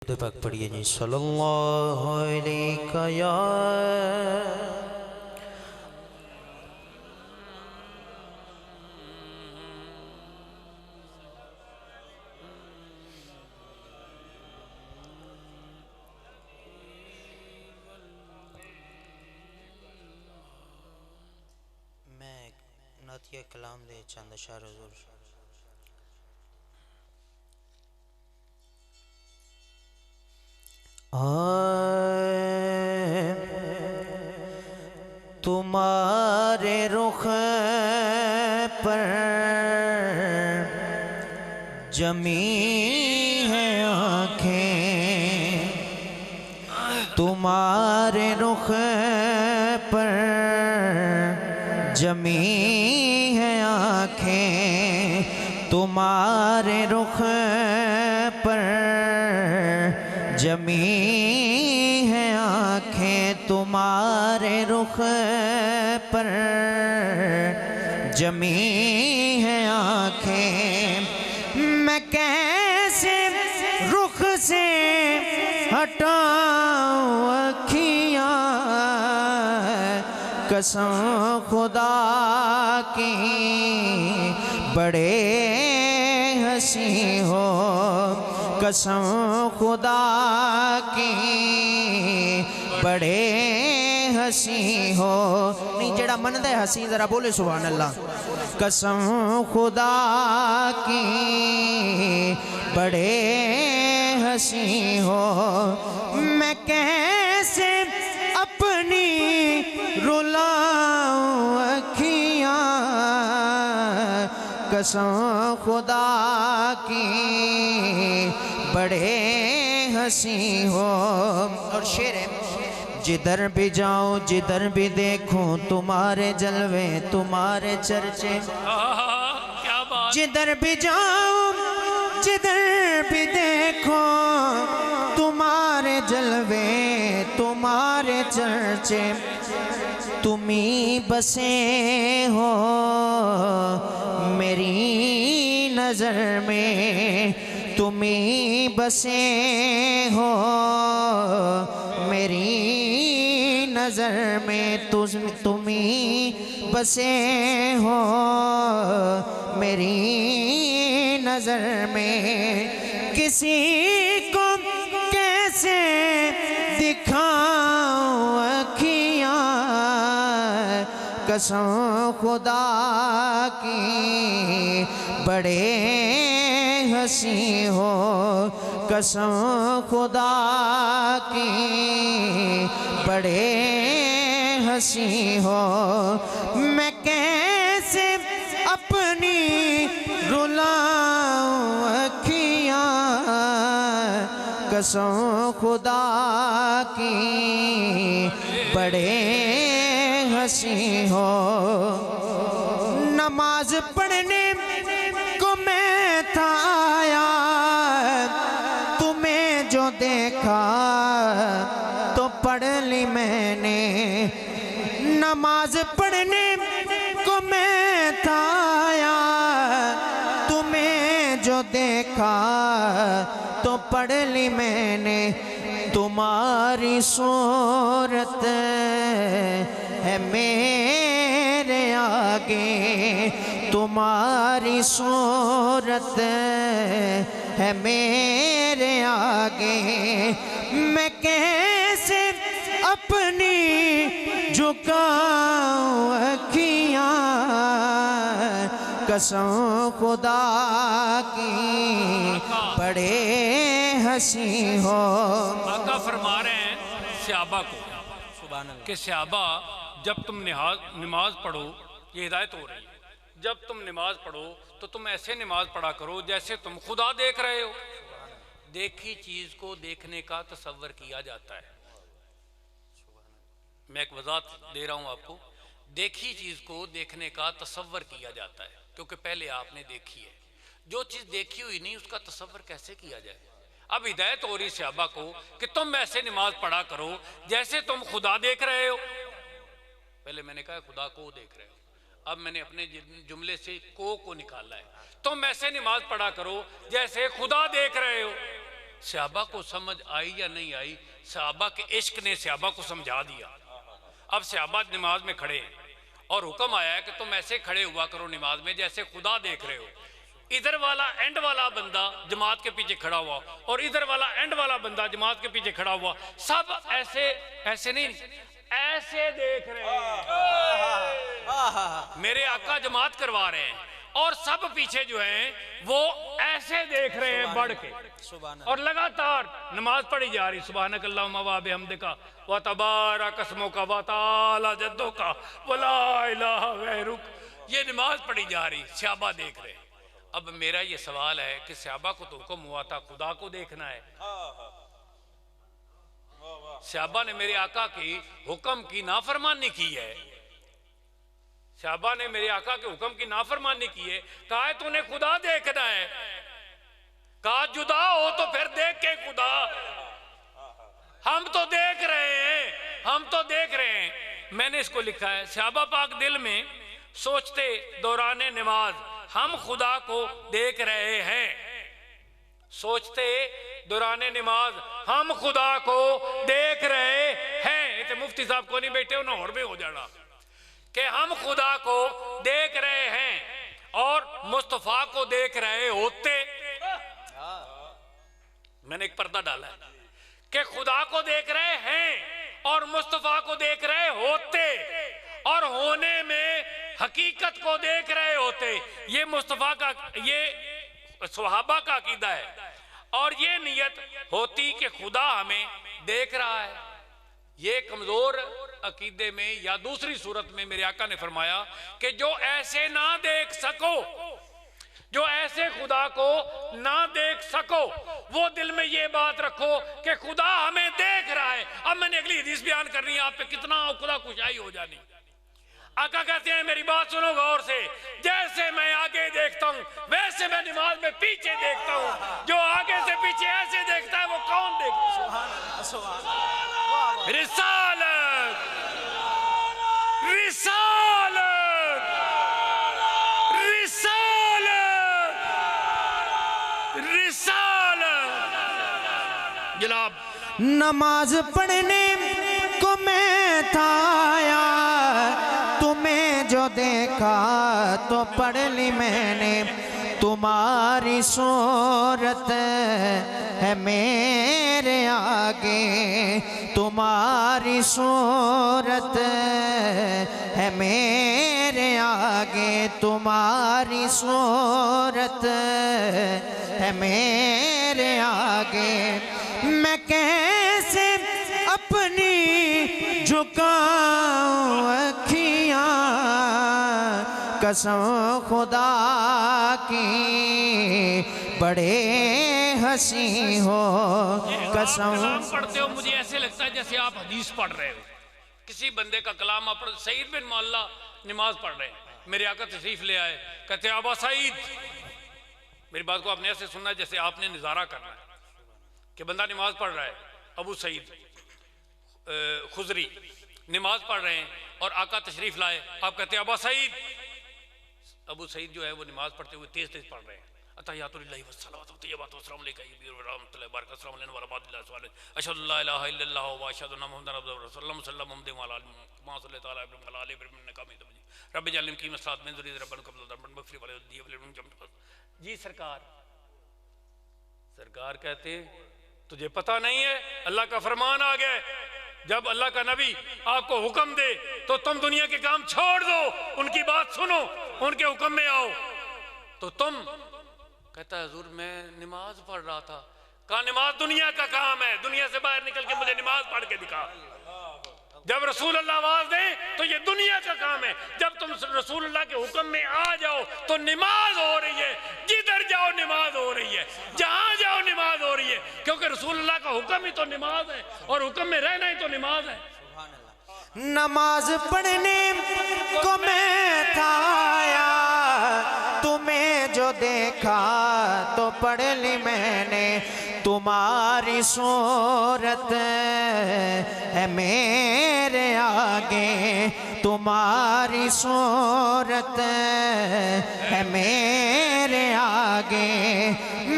दुरूद पाक पढ़िए जी। सल्लल्लाहु अलैका या मैं नातिया कलाम दे चंद अशार हुजूर। तुम्हारे रुख पर जमी है आँखें, तुम्हारे रुख पर जमी है आँखें, तुम्हारे रुख पर जमी है आँखें, तुम्हारे रुख पर जमी है आँखें। मैं कैसे रुख से हटाऊं अखियाँ, कसम खुदा की बड़े हंसी हो, कसम खुदा की बड़े हंसी हो। नहीं जेड़ा मन दे हंसी जरा बोले सुभान अल्लाह। कसम खुदा की बड़े हंसी हो। मैं कैसे अपनी रुलाऊं अखियाँ, कसम खुदा की बड़े हंसी हो। और शेर है, जिधर भी जाऊं जिधर भी देखूं तुम्हारे जलवे तुम्हारे चर्चे, क्या बात। जिधर भी जाऊं जिधर भी देखो तुम्हारे जलवे तुम्हारे चर्चे, तुम्ही बसे हो मेरी नजर में, तुम्ही बसे हो मेरी नजर में, तुम्ही बसे हो मेरी नजर में। किसी को कैसे दिखाऊं अखियाँ, कसम खुदा की बड़े हंसी हो, कसम खुदा की बड़े हंसी हो। मैं कैसे अपनी रुलाऊं अखियाँ, कसम खुदा की बड़े हंसी हो। नमाज पढ़ने को मैं था आया, तुम्हें जो देखा तो पढ़ ली मैंने। नमाज पढ़ने को मैं था आया, तुम्हें जो देखा तो पढ़ ली मैंने। तुम्हारी सूरत है मेरे आगे, तुम्हारी सूरत है मेरे आगे। मैं कैसे अपनी झुकाऊं अखियाँ, कसम खुदा की बड़े हंसी हो। आका फरमा रहे हैं सहाबा को कि सहाबा जब तुम नमाज पढ़ो, ये हिदायत हो रही है, जब तुम नमाज पढ़ो तो तुम ऐसे नमाज पढ़ा करो जैसे तुम खुदा देख रहे हो। देखी चीज को देखने का तसव्वुर किया जाता है। मैं एक वजाहत दे रहा हूं आपको, देखी चीज को देखने का तसव्वुर किया जाता है क्योंकि पहले आपने देखी है। जो चीज देखी हुई नहीं उसका तसव्वुर कैसे किया जाए। अब हिदायत हो रही सहाबा को कि तुम ऐसे नमाज पढ़ा करो जैसे तुम खुदा देख रहे हो। पहले मैंने कहा खुदा को देख रहे हो, अब मैंने अपने जुमले से को निकाला है। तुम ऐसे नमाज पढ़ा करो जैसे खुदा देख रहे हो। सहाबा को समझ आई या नहीं आई, सहाबा के इश्क ने सहाबा को समझा दिया। अब सहाबा नमाज में खड़े हैं और हुक्म आया है कि तुम ऐसे खड़े हुआ करो नमाज में जैसे खुदा देख रहे हो। इधर वाला एंड वाला बंदा जमात के पीछे खड़ा हुआ और इधर वाला एंड वाला बंदा जमात के पीछे खड़ा हुआ, सब ऐसे ऐसे नहीं, ऐसे देख रहे हैं। मेरे आका जमात करवा रहे हैं और सब पीछे जो हैं वो ऐसे देख रहे हैं बढ़ के, और लगातार नमाज पढ़ी जा रही। सुभानक अल्लाहुम्मा व बिहम्दिका व तबारक अस्मुका व तआला जद्दुका व ला इलाहा गैरुक, ये नमाज पढ़ी जा रही, सहाबा देख रहे हैं। अब मेरा ये सवाल है कि सहाबा को तो हुक्म हुआ था खुदा को देखना है, सहाबा ने मेरे आका की हुक्म की नाफरमानी की है, सहाबा ने मेरे आका के हुक्म की नाफरमानी की है। कहा है तूने खुदा देखना है, कहा जुदा हो तो फिर देख के खुदा। हम तो देख रहे हैं, हम तो देख रहे हैं। मैंने इसको लिखा है, सहाबा पाक दिल में सोचते दौराने नमाज हम खुदा को देख रहे हैं, सोचते दौराने नमाज हम खुदा को देख रहे हैं। इतने मुफ्ती साहब को नहीं बैठे उन्हें और भी हो जाना कि हम खुदा को देख रहे हैं और मुस्तफा को देख रहे होते। मैंने एक पर्दा डाला है कि खुदा को देख रहे हैं और मुस्तफा को देख रहे होते, और होने में हकीकत को देख रहे होते। ये मुस्तफा का, ये सहाबा का अकीदा है, और ये नियत होती कि खुदा हमें देख रहा है। ये कमजोर अकीदे में या दूसरी सूरत में मेरे आका ने फरमाया कि जो ऐसे ना देख सको, जो ऐसे खुदा को ना देख सको, वो दिल में ये बात रखो कि खुदा हमें देख रहा है। अब मैंने अगली हदीस बयान करनी है, आप पे कितना खुदा खुशाई हो जानी। आका कहते हैं मेरी बात सुनो गौर से, जैसे मैं आगे देखता हूं वैसे मैं नमाज में पीछे देखता हूं। जो आगे से पीछे ऐसे देखता है वो कौन देखता है? रिसालत, रिसालत, रिसालत, रिसालत। जनाब नमाज पढ़ने को मैं था आया, तुम्हें जो देखा तो पढ़ ली मैंने। तुम्हारी सूरत है मेरे आगे, तुम्हारी सूरत है मेरे आगे, तुम्हारी सूरत है मेरे आगे। मैं कैसे अपनी झुकाऊं अखियां, कसम खुदा की बड़े हंसी हो कसम। कलाम पढ़ते हो मुझे ऐसे लगता है जैसे आप हदीस पढ़ रहे हो। किसी बंदे का कलाम आप पढ़, सईद बिन मौला नमाज पढ़ रहे हैं, मेरे आका तशरीफ ले आए, कहते अबा सईद। मेरी बात को आपने ऐसे सुनना जैसे आपने नजारा करना है कि बंदा नमाज पढ़ रहा है। अबू सईद खुजरी नमाज पढ़ रहे हैं और आका तशरीफ लाए, आप कहते हैं अबा सईद। अबू सईद जो है वो नमाज पढ़ते हुए तेज तेज पढ़ रहे हैं, अतहियातुलिल्लाहि वस्सलावतु तय्यबातु वस्सलामु अलैका अय्युहा रहमतुल्लाहि बारक अस्सलामु अलैना व रहमतुल्लाहि व बरकातुहू अशहदु अल्ला इलाहा इल्लल्लाह व अशहदु अन्ना मुहम्मदन अब्दुहु व रसूलुहु सल्लल्लाहु अलैहि व आलिहि व सल्लल्लाहु तआला अलैहि व आलिहि इन्नका हमीदुम मजीद रब्बि जअलनी मुक़ीम अस्सलात मिन ज़ुर्रिय्यति रब्बना क़ब्ल दरबन बग़फिर व लियदिय वलिमन जमत। जी सरकार, सरकार कहते तुझे पता नहीं है अल्लाह का फरमान आ गया, जब अल्लाह का नबी आपको हुक्म दे तो तुम दुनिया के काम छोड़ दो, उनकी बात सुनो, उनके हुक्म में आओ। तो तुम कहता है हुजूर मैं नमाज पढ़ रहा था। कहा नमाज दुनिया का काम है, दुनिया से बाहर निकल के मुझे नमाज पढ़ के दिखा। जब रसूल अल्लाह आवाज दे तो ये दुनिया का काम है, जब तुम रसूल अल्लाह के हुक्म में आ जाओ तो नमाज हो रही है, जिधर जाओ नमाज हो रही है, जहां जाओ नमाज हो रही है, क्योंकि रसूल अल्लाह का हुक्म ही तो नमाज है और हुक्म में रहना ही तो नमाज है। नमाज पढ़ने को मैं था आया, तुम्हें जो देखा तो पढ़ ली मैंने। तुम्हारी सूरत है मेरे आगे, तुम्हारी सूरत है मेरे आगे।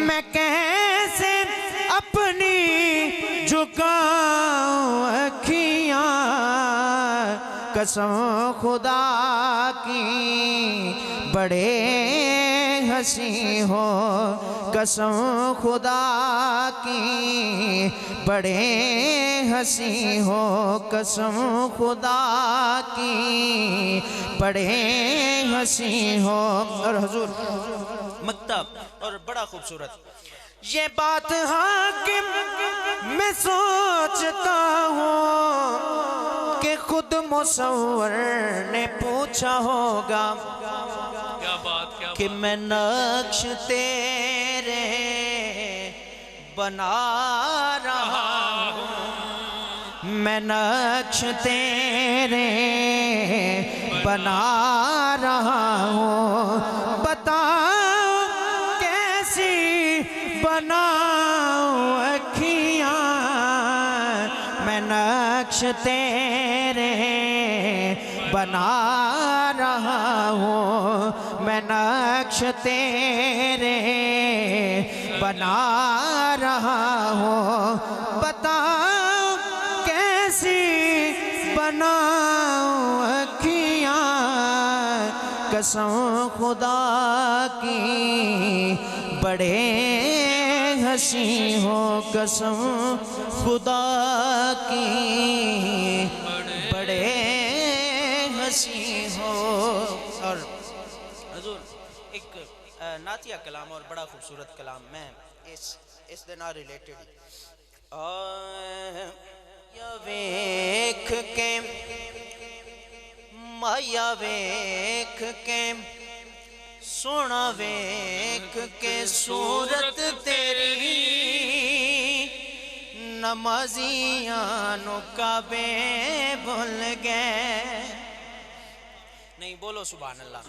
मैं कैसे अपनी झुकाऊं अखियां कसम खुदा की बड़े हंसी हो कसम खुदा की बड़े हंसी हो कसम खुदा की बड़े हंसी हो। और हुजूर मकतब और बड़ा खूबसूरत ये बात हाकिम मैं सोचता हूँ कि खुद मुसव्वर ने पूछा होगा क्या बात कि मैं नक्श तेरे बना रहा हूँ मैं नक्श तेरे बना रहा हूँ बताओ कैसी बनाऊं अखियां मैं नक्श तेरे बना रहा हूँ मैं नक्श तेरे बना रहा हूँ बताओ कैसी बनाऊं अखियां कसम खुदा की बड़े हंसी हो कसम खुदा की बड़े हंसी हो। और हुजूर एक नातिया कलाम और बड़ा खूबसूरत कलाम मैं इस दिन रिलेटेड या वेख के माया वेख के सोना वेख के सूरत तेरी नमाजियां नु काबे भूल गए। नहीं बोलो सुभान अल्लाह।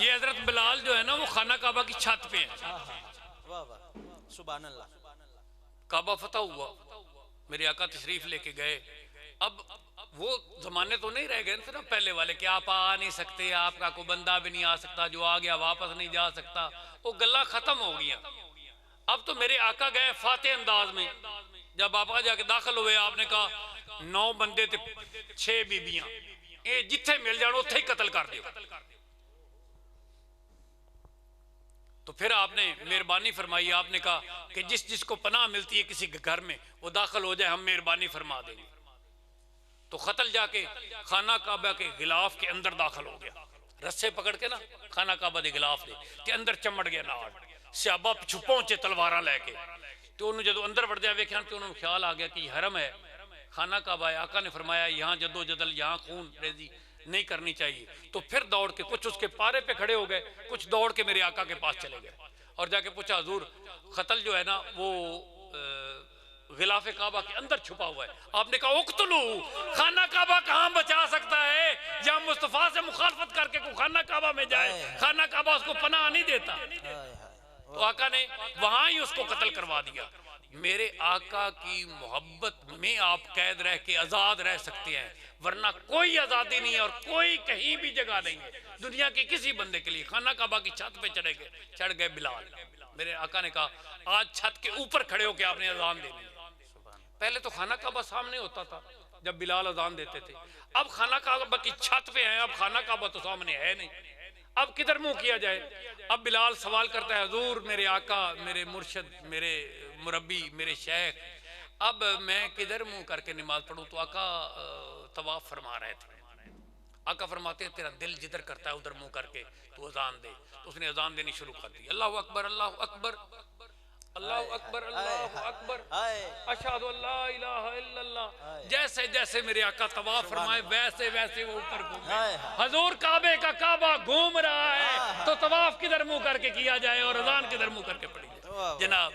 ये हजरत बिलाल जो है ना वो खाना काबा की छत पे है। वाह वाह सुभान अल्लाह। काबा फतह हुआ मेरे आका तशरीफ लेके गए। अब वो जमाने तो नहीं रह गए थे ना पहले वाले कि आप आ नहीं सकते आपका कोई बंदा भी नहीं आ सकता जो आ गया वापस नहीं जा सकता वो गल्ला खत्म हो गया। अब तो मेरे आका गए फाते अंदाज में। जब आपका जाके दाखिल हुए आपने कहा 9 बंदे थे 6 बीबियां ये जिथे मिल जाए उत्थे ही कत्ल कर दियो। तो फिर आपने मेहरबानी फरमाई आपने कहा कि जिस जिसको पनाह मिलती है किसी के घर में वो दाखिल हो जाए हम मेहरबानी फरमा देंगे। तो कत्ल जाके खाना काबा के गिलाफ के अंदर दाखिल हो गया रस्से पकड़ के ना खाना काबा के गिलाफ दे के अंदर चमड़ गया नाल सियाबा पिछू पहुंचे तलवारा लैके। तो उन्होंने जो अंदर बढ़ जाए वेख्या तो उन्होंने ख्याल आ गया कि हरम है खाना काबा है। आका ने फरमाया यहाँ जद्दोजहद यहाँ खून रेजी नहीं करनी चाहिए। तो फिर दौड़ के कुछ उसके पारे पे खड़े हो गए कुछ दौड़ के मेरे आका के पास चले गए और जाके पूछा हुजूर कत्ल जो है ना वो गिलाफे काबा के अंदर छुपा हुआ है। आपने कहा उक्तलू खाना काबा कहाँ बचा सकता है या मुस्तफा से मुखालफत करके को खाना काबा में जाए खाना काबा उसको पनाह नहीं देता। तो आका ने वहां ही उसको कत्ल करवा दिया। मेरे आका की मोहब्बत में आप कैद रह के आजाद रह सकते हैं वरना कोई आजादी नहीं है और कोई कहीं भी जगह नहीं है दुनिया के किसी बंदे के लिए। खाना काबा की छत पे चढ़ गए बिलाल। मेरे आका ने कहा आज छत के ऊपर खड़े होकर आपने अजान देनी। पहले तो खाना काबा सामने होता था जब बिलाल अजान देते थे। अब खाना काबा की छत पे है अब खाना काबा तो सामने है नहीं। अब किधर मुंह किया जाए। अब बिलाल सवाल करता है हुजूर मेरे आका मेरे मुर्शिद मेरे मुरब्बी मेरे शेख अब मैं किधर मुंह करके नमाज पढ़ूं। तो आका तवाफ फरमा रहे थे। आका फरमाते हैं तेरा दिल जिधर करता है उधर मुंह करके तू अजान दे। तो उसने अजान देनी शुरू कर दी अल्लाहु अकबर अल्लाहु अकबर अल्लाहु अकबर अल्लाहु अकबर अशहदु अल्ला इलाहा इल्लल्लाह। जैसे जैसे मेरे आका तवाफ फरमाए वैसे वैसे वो ऊपर घूमे। हुजूर काबे का काबा घूम रहा है तो तवाफ किधर मुंह करके किया जाए और अजान किधर मुंह करके पड़ी जाए। जनाब